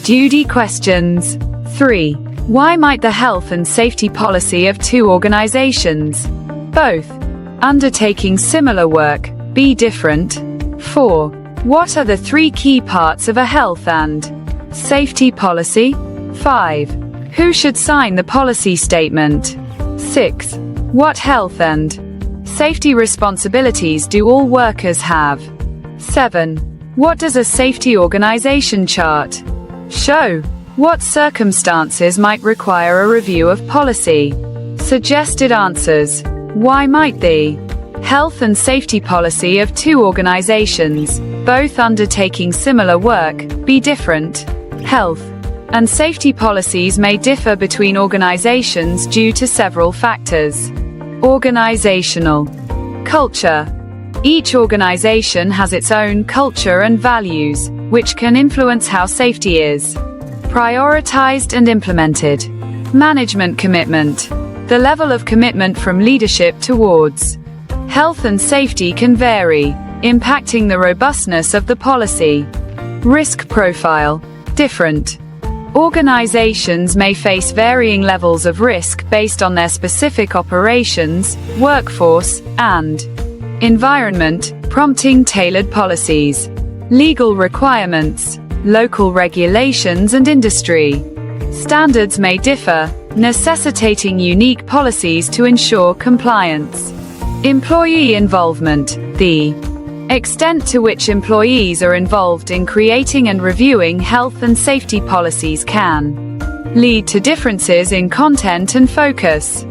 duty questions. 3. Why might the health and safety policy of two organizations, both undertaking similar work, be different? 4. What are the three key parts of a health and safety policy? 5. Who should sign the policy statement? 6. What health and safety responsibilities do all workers have? 7. What does a safety organization chart show? What circumstances might require a review of policy? Suggested answers. Why might the health and safety policy of two organizations, both undertaking similar work, be different? Health and safety policies may differ between organizations due to several factors. Organizational culture. Each organization has its own culture and values, which can influence how safety is prioritized and implemented. Management commitment. The level of commitment from leadership towards health and safety can vary, impacting the robustness of the policy. Risk profile. Different organizations may face varying levels of risk based on their specific operations, workforce, and environment, prompting tailored policies. Legal requirements. Local regulations and industry standards may differ, necessitating unique policies to ensure compliance. Employee involvement. The extent to which employees are involved in creating and reviewing health and safety policies can lead to differences in content and focus.